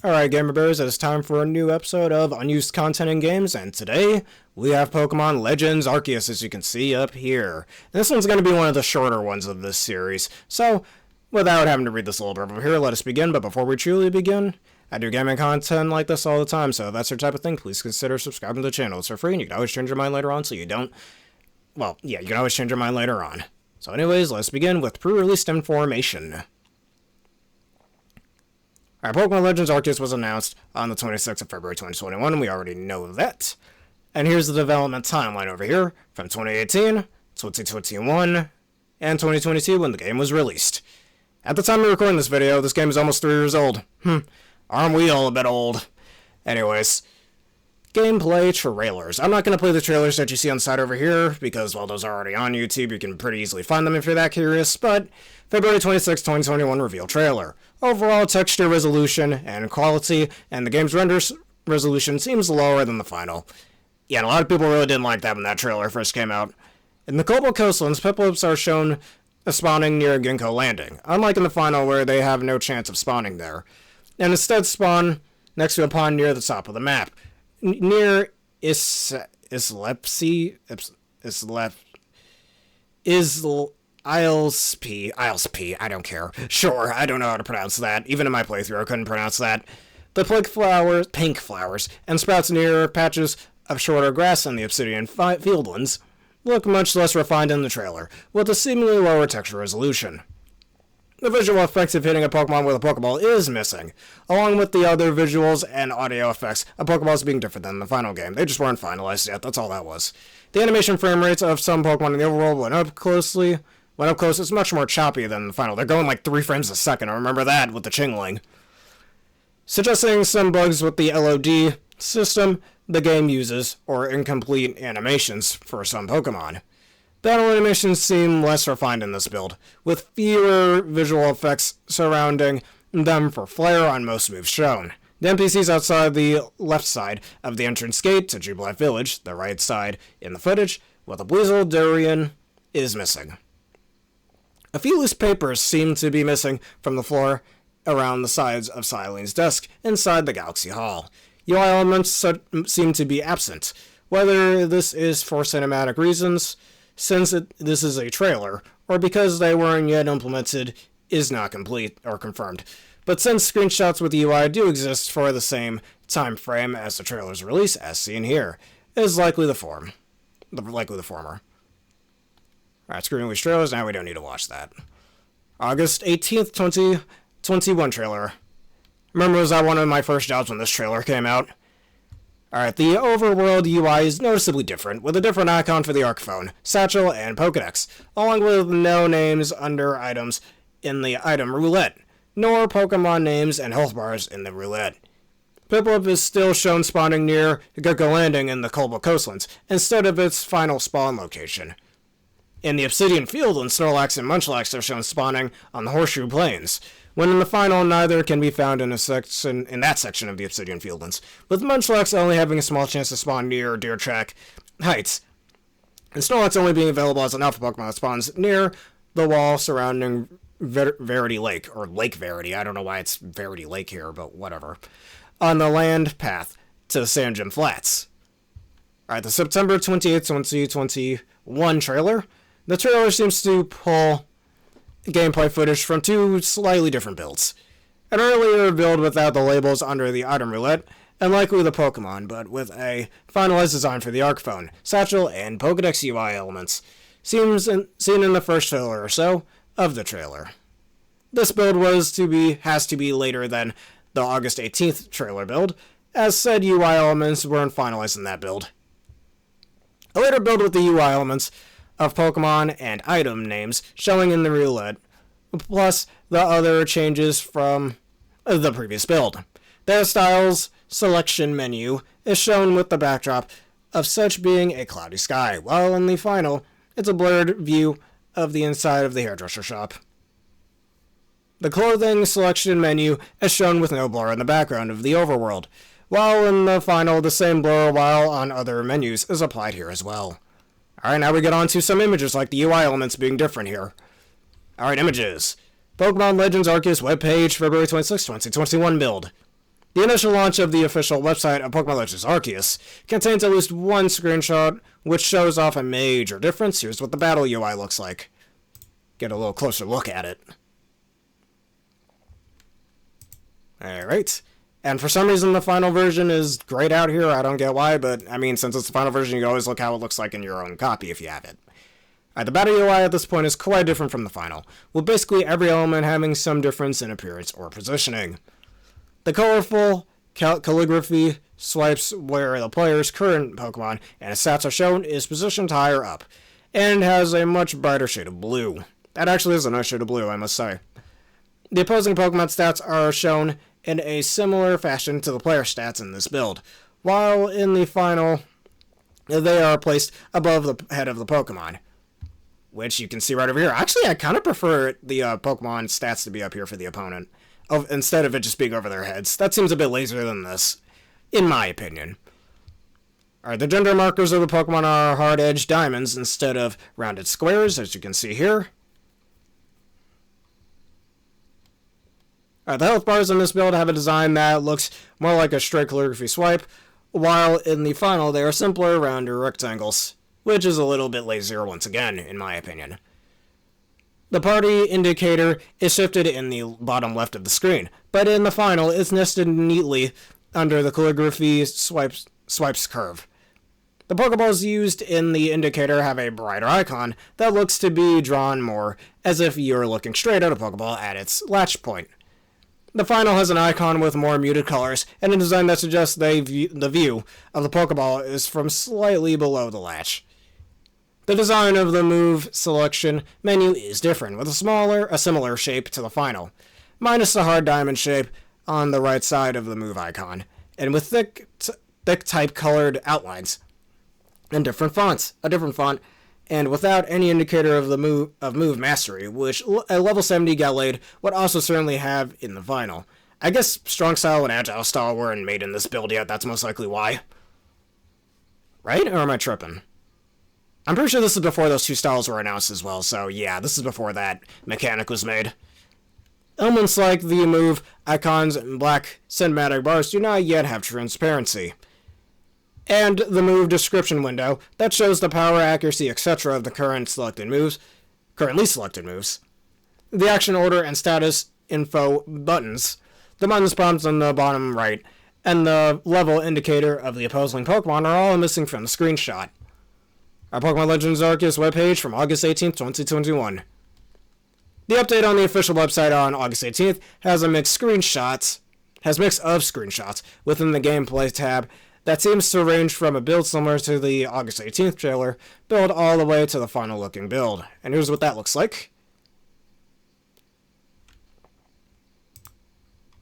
Alright, Gamer Bears, it is time for a new episode of Unused Content in Games, and today we have Pokémon Legends Arceus, as you can see up here. And this one's going to be one of the shorter ones of this series, so without having to read this little bit over here, let us begin. But before we truly begin, I do gaming content like this all the time, so if that's your type of thing, please consider subscribing to the channel. It's for free, and you can always change your mind later on, so you don't... Well, yeah, you can always change your mind later on. So anyways, let's begin with pre-release information. Alright, Pokémon Legends Arceus was announced on the 26th of February 2021, and we already know that. And here's the development timeline over here, from 2018, 2021, and 2022 when the game was released. At the time of recording this video, this game is almost 3 years old. Aren't we all a bit old? Anyways, gameplay trailers. I'm not going to play the trailers that you see on the side over here, because, well, those are already on YouTube. You can pretty easily find them if you're that curious, but February 26, 2021 reveal trailer. Overall texture resolution and quality, and the game's render resolution seems lower than the final. Yeah, and a lot of people really didn't like that when that trailer first came out. In the Global Coastlands, Piplups are shown spawning near Ginkgo Landing, unlike in the final where they have no chance of spawning there, and instead spawn next to a pond near the top of the map. Near Islepsy, Islesp, I don't care. Sure, I don't know how to pronounce that. Even in my playthrough, I couldn't pronounce that. The pink flowers, and sprouts near patches of shorter grass in the Obsidian Fieldlands look much less refined in the trailer, with a seemingly lower texture resolution. The visual effects of hitting a Pokemon with a Pokeball is missing, along with the other visuals and audio effects of Pokeballs being different than the final game. They just weren't finalized yet, that's all that was. The animation frame rates of some Pokemon in the overworld went up close, it's much more choppy than the final. They're going like 3 frames a second, I remember that with the Chingling. Suggesting some bugs with the LOD system the game uses, or incomplete animations for some Pokemon. Battle animations seem less refined in this build, with fewer visual effects surrounding them for flair on most moves shown. The NPCs outside the left side of the entrance gate to Jubilee Village, the right side in the footage, with a Weasel Durian, is missing. A few loose papers seem to be missing from the floor around the sides of Silene's desk inside the Galaxy Hall. UI elements seem to be absent. Whether this is for cinematic reasons, since this is a trailer, or because they weren't yet implemented, is not complete or confirmed. But since screenshots with the UI do exist for the same time frame as the trailer's release, as seen here, is likely the former. Alright, screwing with trailers, now we don't need to watch that. August 18th, 2021 trailer. Remember, was that one of my first jobs when this trailer came out? Alright, the overworld UI is noticeably different, with a different icon for the Arc Phone, Satchel, and Pokedex, along with no names under items in the item roulette, nor Pokemon names and health bars in the roulette. Piplup is still shown spawning near Ginkgo Landing in the Global Coastlands, instead of its final spawn location. In the Obsidian Fieldlands, Snorlax and Munchlax are shown spawning on the Horseshoe Plains, when in the final neither can be found in that section of the Obsidian Fieldlands, with Munchlax only having a small chance to spawn near Deer Track Heights, and Snorlax only being available as an alpha Pokemon that spawns near the wall surrounding Verity Lake, or Lake Verity, I don't know why it's Verity Lake here, but whatever, on the land path to Sand Gem Flats. Alright, the September 28th, 2021 trailer. The trailer seems to pull gameplay footage from 2 slightly different builds. An earlier build without the labels under the item roulette, and likely the Pokemon, but with a finalized design for the Arc Phone, Satchel, and Pokedex UI elements, seen in the first trailer or so of the trailer. This build has to be later than the August 18th trailer build, as said UI elements weren't finalized in that build. A later build with the UI elements of Pokemon and item names showing in the roulette, plus the other changes from the previous build. The hairstyles selection menu is shown with the backdrop of such being a cloudy sky, while in the final, it's a blurred view of the inside of the hairdresser shop. The clothing selection menu is shown with no blur in the background of the overworld, while in the final, the same blur while on other menus is applied here as well. Alright, now we get on to some images, like the UI elements being different here. Alright, images. Pokémon Legends Arceus webpage, February 26, 2021 build. The initial launch of the official website of Pokémon Legends Arceus contains at least one screenshot which shows off a major difference. Here's what the battle UI looks like. Get a little closer look at it. Alright. And for some reason the final version is grayed out here. I don't get why, but I mean, since it's the final version, you can always look how it looks like in your own copy if you have it. Alright, the battle UI at this point is quite different from the final, with basically every element having some difference in appearance or positioning. The colorful calligraphy swipes where the player's current Pokemon and his stats are shown is positioned higher up, and has a much brighter shade of blue. That actually is a nice shade of blue, I must say. The opposing Pokemon stats are shown in a similar fashion to the player stats in this build, while in the final, they are placed above the head of the Pokemon, which you can see right over here. Actually, I kind of prefer the Pokemon stats to be up here for the opponent, instead of it just being over their heads. That seems a bit lazier than this, in my opinion. Alright, the gender markers of the Pokemon are hard-edged diamonds instead of rounded squares, as you can see here. Alright, the health bars in this build have a design that looks more like a straight calligraphy swipe, while in the final they are simpler, rounder rectangles, which is a little bit lazier once again, in my opinion. The party indicator is shifted in the bottom left of the screen, but in the final it's nested neatly under the calligraphy swipes curve. The Pokeballs used in the indicator have a brighter icon that looks to be drawn more as if you're looking straight at a Pokeball at its latch point. The final has an icon with more muted colors and a design that suggests the view of the Pokeball is from slightly below the latch. The design of the move selection menu is different, with a similar shape to the final, minus the hard diamond shape on the right side of the move icon, and with thick type-colored outlines and a different font, and without any indicator of the move mastery, which a level 70 Gallade would also certainly have in the final. I guess Strong Style and Agile Style weren't made in this build yet, that's most likely why. Right? Or am I tripping? I'm pretty sure this is before those two styles were announced as well, so yeah, this is before that mechanic was made. Elements like the move icons and black cinematic bars do not yet have transparency. And the move description window that shows the power, accuracy, etc. of the currently selected moves. The action order and status info buttons, the buttons prompts on the bottom right, and the level indicator of the opposing Pokemon are all missing from the screenshot. Our Pokémon Legends Arceus webpage from August 18th, 2021. The update on the official website on August 18th has mix of screenshots within the gameplay tab that seems to range from a build similar to the August 18th trailer build all the way to the final looking build. And here's what that looks like.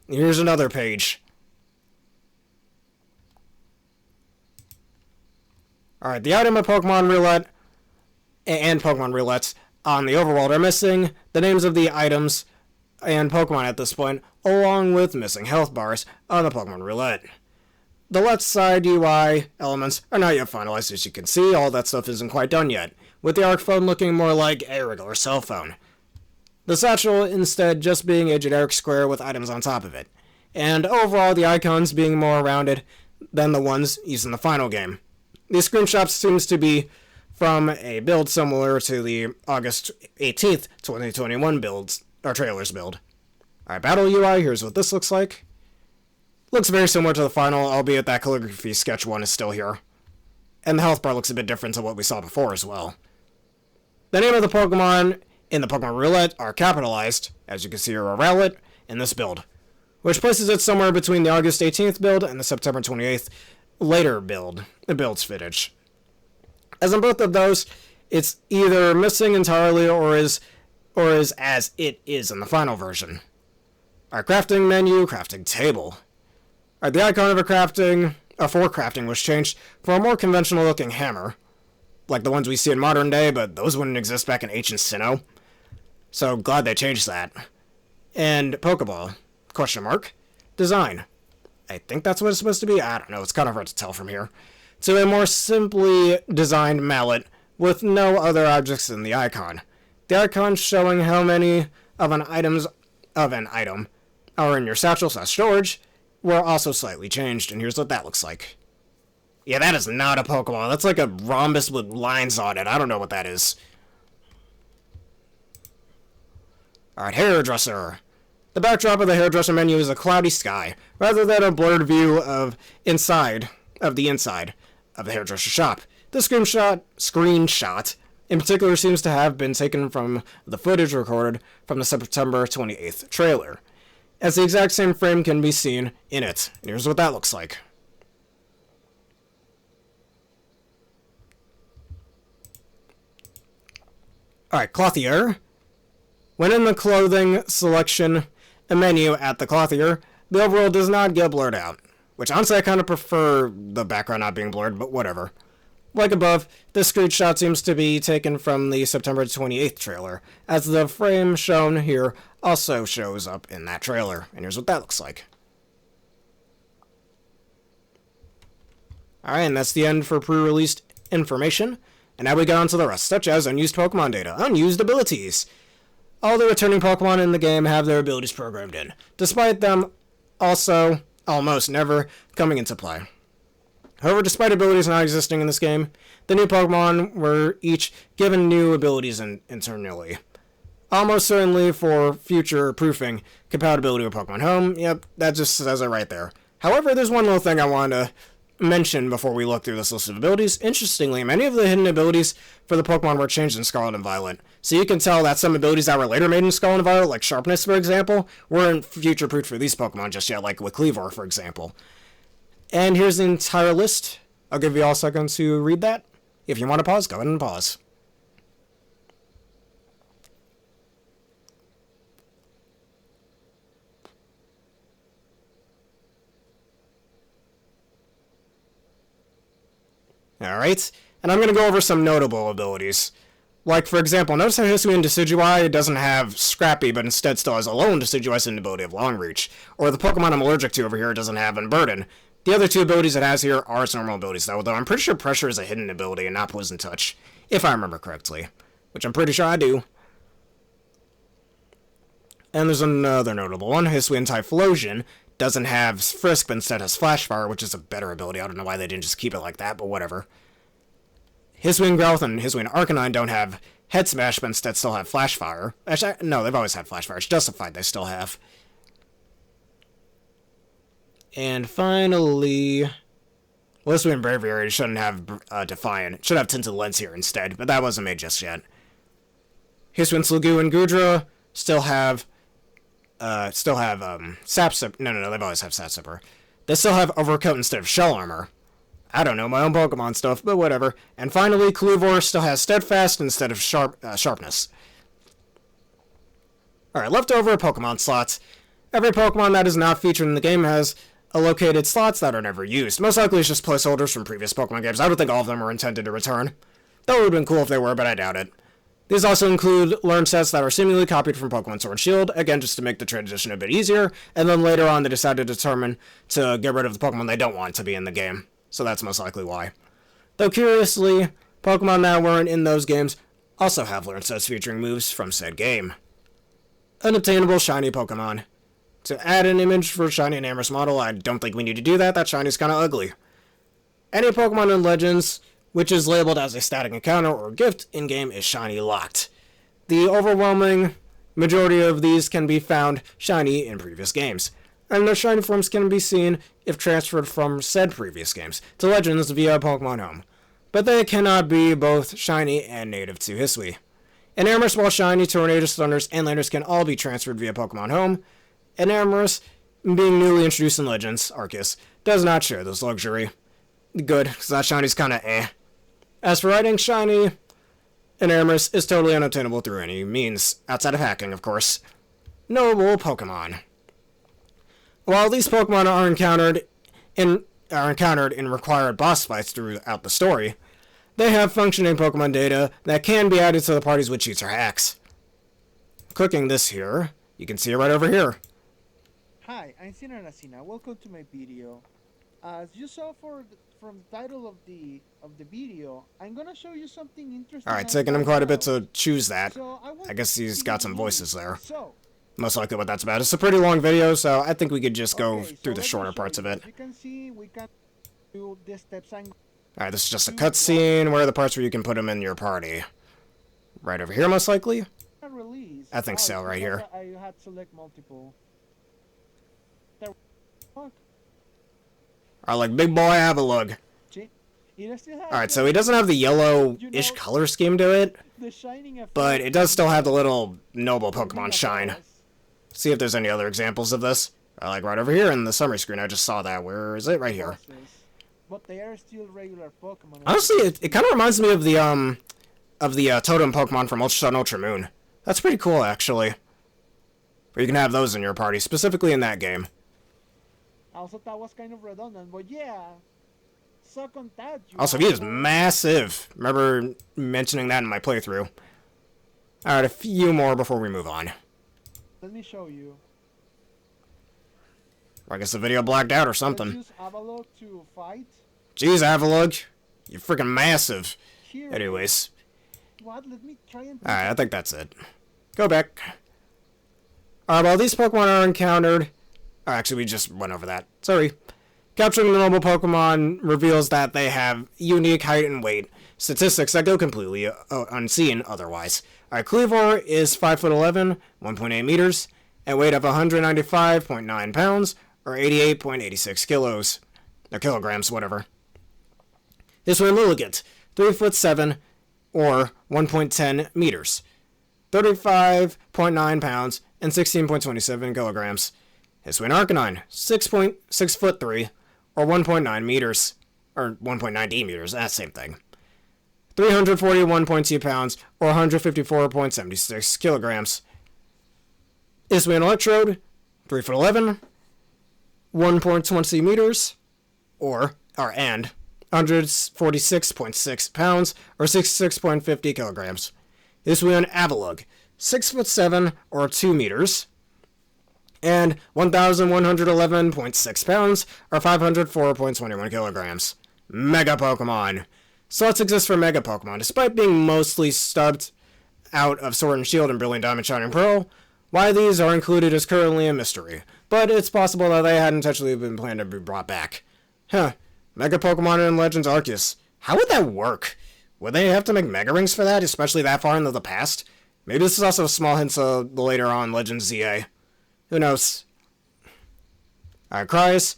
Here's another page. Alright, the item of Pokemon Roulette and Pokemon Roulettes on the overworld are missing the names of the items and Pokemon at this point, along with missing health bars on the Pokemon Roulette. The left side UI elements are not yet finalized, as you can see. All that stuff isn't quite done yet, with the ARC phone looking more like a regular cell phone. The satchel instead just being a generic square with items on top of it, and overall the icons being more rounded than the ones used in the final game. These screenshots seems to be from a build similar to the August 18th, 2021 trailers build. Alright, battle UI, here's what this looks like. Looks very similar to the final, albeit that calligraphy sketch one is still here. And the health bar looks a bit different to what we saw before as well. The name of the Pokemon in the Pokemon Roulette are capitalized, as you can see, or Rowlet, in this build, which places it somewhere between the August 18th build and the September 28th later build's footage. As in both of those, it's either missing entirely or is as it is in the final version. Our crafting menu, crafting table. The icon for crafting was changed for a more conventional looking hammer, like the ones we see in modern day, but those wouldn't exist back in ancient Sinnoh. So glad they changed that. And Pokeball, question mark, design. I think that's what it's supposed to be. I don't know, it's kind of hard to tell from here. To a more simply designed mallet with no other objects in the icon. The icon showing how many of an item are in your satchel/storage were also slightly changed, and here's what that looks like. Yeah, that is not a Pokemon. That's like a rhombus with lines on it. I don't know what that is. Alright, Hairdresser. The backdrop of the Hairdresser menu is a cloudy sky, rather than a blurred view of the inside of the Hairdresser shop. This screenshot, in particular, seems to have been taken from the footage recorded from the September 28th trailer, as the exact same frame can be seen in it. And here's what that looks like. Alright, Clothier. When in the clothing selection menu at the Clothier, the overall does not get blurred out. Which, honestly, I kind of prefer the background not being blurred, but whatever. Like above, this screenshot seems to be taken from the September 28th trailer, as the frame shown here also shows up in that trailer. And here's what that looks like. Alright, and that's the end for pre-released information. And now we get on to the rest, such as unused Pokemon data, unused abilities. All the returning Pokemon in the game have their abilities programmed in, despite them also almost never coming into play. However, despite abilities not existing in this game, the new Pokemon were each given new abilities internally. Almost certainly for future proofing compatibility with Pokemon Home. Yep, that just says it right there. However, there's one little thing I want to mention before we look through this list of abilities. Interestingly, many of the hidden abilities for the Pokemon were changed in Scarlet and Violet. So you can tell that some abilities that were later made in Scarlet and Violet, like Sharpness, for example, weren't future-proofed for these Pokemon just yet, like with Cleavor, for example. And here's the entire list. I'll give you all a second to read that. If you want to pause, go ahead and pause. Alright, and I'm going to go over some notable abilities. Like, for example, notice how Hisuian Decidueye doesn't have Scrappy, but instead still has Alolan Decidueye's ability of Long Reach. Or the Pokemon I'm allergic to over here doesn't have Unburden. The other two abilities it has here are its normal abilities, though I'm pretty sure Pressure is a hidden ability and not Poison Touch, if I remember correctly. Which I'm pretty sure I do. And there's another notable one. Hisuian Typhlosion doesn't have Frisk, but instead has Flash Fire, which is a better ability. I don't know why they didn't just keep it like that, but whatever. Hisuian Growth and Hisuian Arcanine don't have Head Smash, but instead still have Flash Fire. Actually, no, they've always had Flash Fire. It's justified they still have. And finally, well, Hisuian Braviary shouldn't have Defiant. It should have Tinted Lens here instead, but that wasn't made just yet. Hisuian Sliggoo and Goodra still have Sap Sipper. No, they've always had Sap Sipper. They still have Overcoat instead of Shell Armor. I don't know my own Pokemon stuff, but whatever. And finally, Cleavor still has Steadfast instead of Sharpness. Alright, leftover Pokemon slots. Every Pokemon that is not featured in the game has allocated slots that are never used. Most likely it's just placeholders from previous Pokemon games. I don't think all of them are intended to return. That would have been cool if they were, but I doubt it. These also include learn sets that are seemingly copied from Pokemon Sword and Shield, again just to make the transition a bit easier, and then later on they decided to determine to get rid of the Pokemon they don't want to be in the game. So that's most likely why. Though curiously, Pokemon that weren't in those games also have learn sets featuring moves from said game. Unobtainable Shiny Pokemon. To add an image for Shiny and Amorous model, I don't think we need to do that. That Shiny's kinda ugly. Any Pokemon in Legends which is labeled as a static encounter or gift in-game is Shiny locked. The overwhelming majority of these can be found Shiny in previous games, and their Shiny forms can be seen if transferred from said previous games to Legends via Pokemon Home, but they cannot be both Shiny and native to Hisui. And Amorous, while Shiny, Tornadus, Thunders, and Landers can all be transferred via Pokemon Home, and Amorous, being newly introduced in Legends Arceus, does not share this luxury. Good, because that Shiny's kinda eh. As for writing Shiny, and Amorous is totally unobtainable through any means, outside of hacking, of course. Noble Pokemon. While these Pokemon are encountered in required boss fights throughout the story, they have functioning Pokemon data that can be added to the parties with cheats or hacks. Clicking this here, you can see it right over here. Hi, I'm Sinarasina. Welcome to my video. As you saw from the title of the video, I'm gonna show you something interesting. Alright, taking him quite a bit to choose that. I guess he's got some voices there. most likely what that's about. It's a pretty long video, so I think we could just go Okay, through so the let me shorter show parts you. of it. As you can see, we can do the steps and Alright, this is just a cutscene. Where are the parts where you can put them in your party? Right over here, most likely? release. I think so, it's right because here. I had select multiple. Fuck. Alright, like, big boy, have a look. It still has Alright, so he doesn't have the yellow-ish color scheme to it, the shining effect, but it does still have the little noble the Pokemon shine. boss. See if there's any other examples of this. Like right over here in the summary screen, I just saw that. Where is it? Right here. Bosses. But they are still regular Pokemon. Honestly, it kind of reminds me of the totem Pokemon from Ultra Sun, Ultra Moon. That's pretty cool, actually. But you can have those in your party, specifically in that game. I also thought was kind of redundant, but yeah. Suck on that. Also, he is massive. Remember mentioning that in my playthrough. Alright, a few more before we move on. Let me show you. I guess the video blacked out or Let's something. use Avalok to fight. Jeez, Avalug, you're freaking massive. Here. Anyways. What? Let me try and. Alright, I think that's it. Go back. Alright, well, these Pokemon are encountered. Oh, actually, we just went over that. Sorry. Capturing the normal Pokemon reveals that they have unique height and weight statistics that go completely unseen otherwise. Alright, Cleavor is 5'11", 1.8 meters, and weight of 195.9 pounds, or 88.86 kilos. Or kilograms, whatever. This one, Lilligant, 3'7", or 1.10 meters, 35.9 pounds, and 16.27 kilograms. His Win Arcanine, 6'3", or 1.9 meters, or 1.90 meters, that same thing. 341.2 pounds, or 154.76 kilograms. Iswian Electrode, 3'11", 1.20 meters, and 146.6 pounds, or 66.50 kilograms. Iswian Avalug, 6'7", or 2 meters, and 1,111.6 pounds, or 504.21 kilograms. Mega Pokemon. Slots exist for Mega Pokemon, despite being mostly stubbed out of Sword and Shield and Brilliant Diamond Shining Pearl. Why these are included is currently a mystery, but it's possible that they hadn't intentionally been planned to be brought back. Huh. Mega Pokemon in Legends Arceus. How would that work? Would they have to make Mega Rings for that, especially that far into the past? Maybe this is also a small hint of the later on Legends ZA. Who knows? Alright, Cries.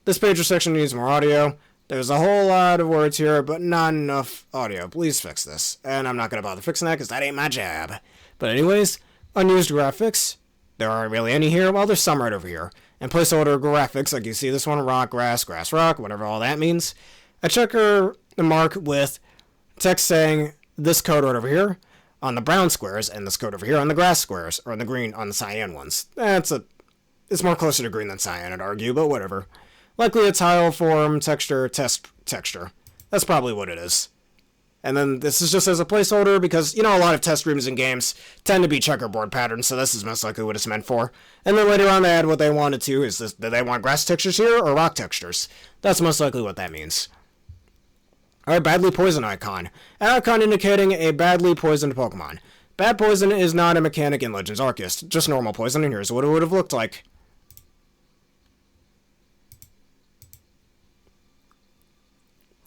This pager section needs more audio. There's a whole lot of words here, but not enough audio. Please fix this. And I'm not going to bother fixing that, because that ain't my job. But anyways, unused graphics. There aren't really any here. Well, there's some right over here. And placeholder graphics, like you see this one, rock, grass, grass, rock, whatever all that means. A checker mark with text saying this code right over here on the brown squares, and this code over here on the grass squares, or on the green on the cyan ones. It's more closer to green than cyan, I'd argue, but whatever. Likely a tile form texture test texture. That's probably what it is. And then this is just as a placeholder because, you know, a lot of test rooms in games tend to be checkerboard patterns, so this is most likely what it's meant for. And then later on they add what they wanted to. Is this, do they want grass textures here or rock textures? That's most likely what that means. Alright, badly poisoned icon. An icon indicating a badly poisoned Pokemon. Bad poison is not a mechanic in Legends Arceus, just normal poison, and here's what it would have looked like.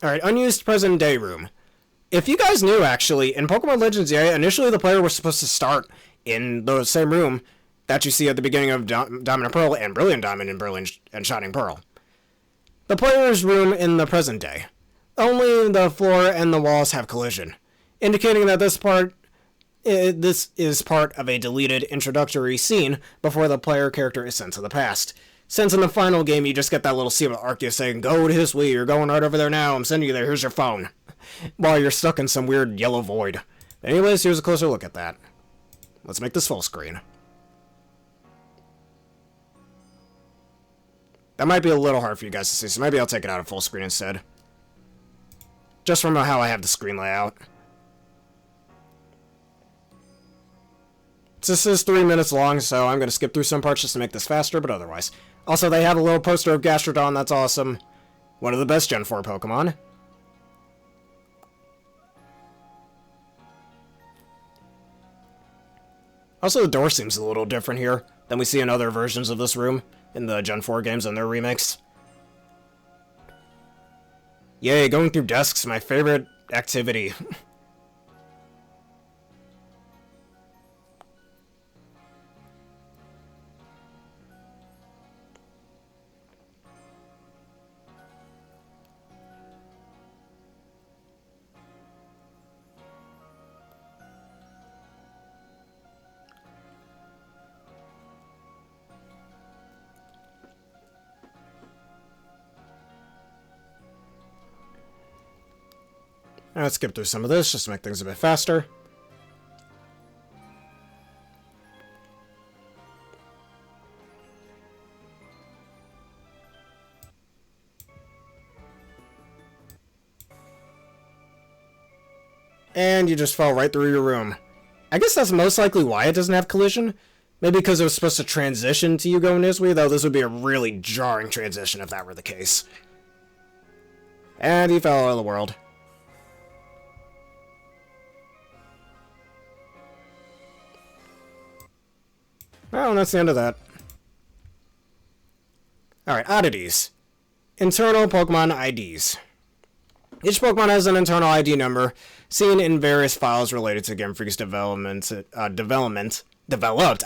Alright, unused present day room. If you guys knew, actually, in Pokemon Legends, initially the player was supposed to start in the same room that you see at the beginning of Diamond and Pearl and Brilliant Diamond and Brilliant and Shining Pearl. The player's room in the present day. Only the floor and the walls have collision, indicating that this is part of a deleted introductory scene before the player character is sent to the past. Since in the final game you just get that little scene with Arceus saying, "Go to his way, you're going right over there now, I'm sending you there, here's your phone," while you're stuck in some weird yellow void. Anyways, here's a closer look at that. Let's make this full screen. That might be a little hard for you guys to see, so maybe I'll take it out of full screen instead. Just from how I have the screen layout. This is 3 minutes long, so I'm going to skip through some parts just to make this faster, but otherwise. Also, they have a little poster of Gastrodon, that's awesome. One of the best Gen 4 Pokemon. Also, the door seems a little different here than we see in other versions of this room in the Gen 4 games and their remakes. Yay, going through desks, my favorite activity. Let's skip through some of this just to make things a bit faster. And you just fell right through your room. I guess that's most likely why it doesn't have collision. Maybe because it was supposed to transition to you going this way, though this would be a really jarring transition if that were the case. And you fell out of the world. Well, that's the end of that. Alright, oddities. Internal Pokemon IDs. Each Pokemon has an internal ID number seen in various files related to Game Freak's developed,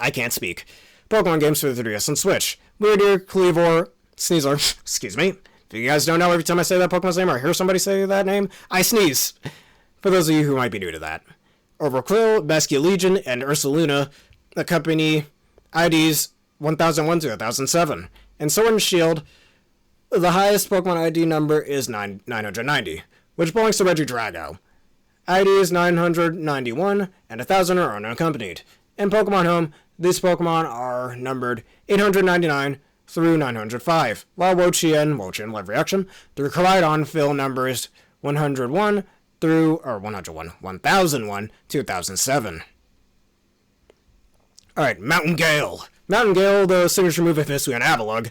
I can't speak, Pokemon games for the 3DS and Switch. Weirdeer, Cleavor, Sneasler, excuse me. If you guys don't know, every time I say that Pokemon's name or I hear somebody say that name, I sneeze. For those of you who might be new to that. Overqwil, Basculegion, and Ursaluna accompany IDs 1001 to 1007. In Sword and Shield, the highest Pokemon ID number is 990, which belongs to Regidrago. IDs 991 and 1000 are unaccompanied. In Pokemon Home, these Pokemon are numbered 899 through 905, while Wo-Chien Live Reaction, through Koraidon fill numbers 1001 to 1007. Alright, Mountain Gale. Mountain Gale, the signature move of Hisuian Avalugg,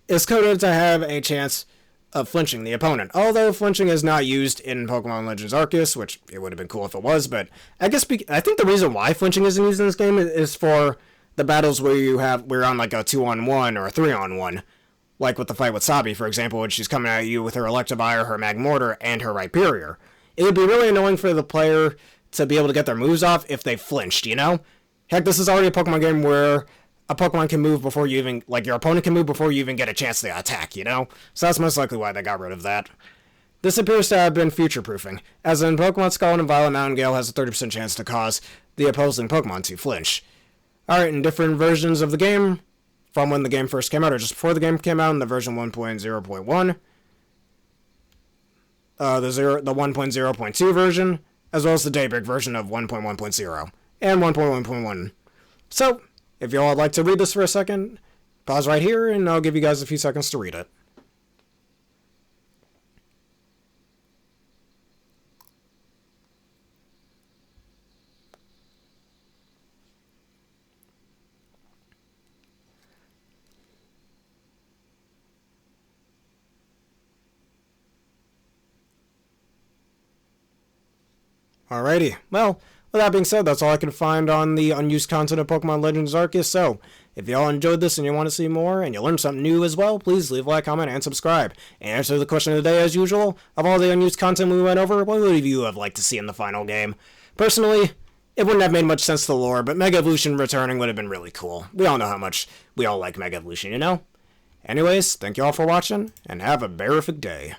is coded to have a chance of flinching the opponent. Although flinching is not used in Pokémon Legends Arceus, which it would have been cool if it was, but I think the reason why flinching isn't used in this game is for the battles where we're on like a 2-on-1 or a 3-on-1. Like with the fight with Sabi, for example, when she's coming at you with her Electivire, her Magmortar, and her Rhyperior. It would be really annoying for the player to be able to get their moves off if they flinched, you know? Heck, this is already a Pokemon game where a Pokemon can move before you even, like, your opponent can move before you even get a chance to attack, you know? So that's most likely why they got rid of that. This appears to have been future-proofing, as in Pokemon Scarlet and Violet, Mountain Gale has a 30% chance to cause the opposing Pokemon to flinch. Alright, in different versions of the game, from when the game first came out, or just before the game came out, in the version 1.0.1, the 1.0.2 version, as well as the Daybreak version of 1.1.0, and 1.1.1. So, if y'all would like to read this for a second, pause right here, and I'll give you guys a few seconds to read it. Alrighty, well, with that being said, that's all I can find on the unused content of Pokemon Legends Arceus, so if y'all enjoyed this and you want to see more, and you learned something new as well, please leave a like, comment, and subscribe. And answer the question of the day as usual, of all the unused content we went over, what would you have liked to see in the final game? Personally, it wouldn't have made much sense to the lore, but Mega Evolution returning would have been really cool. We all know how much we all like Mega Evolution, you know? Anyways, thank you all for watching, and have a berrific day.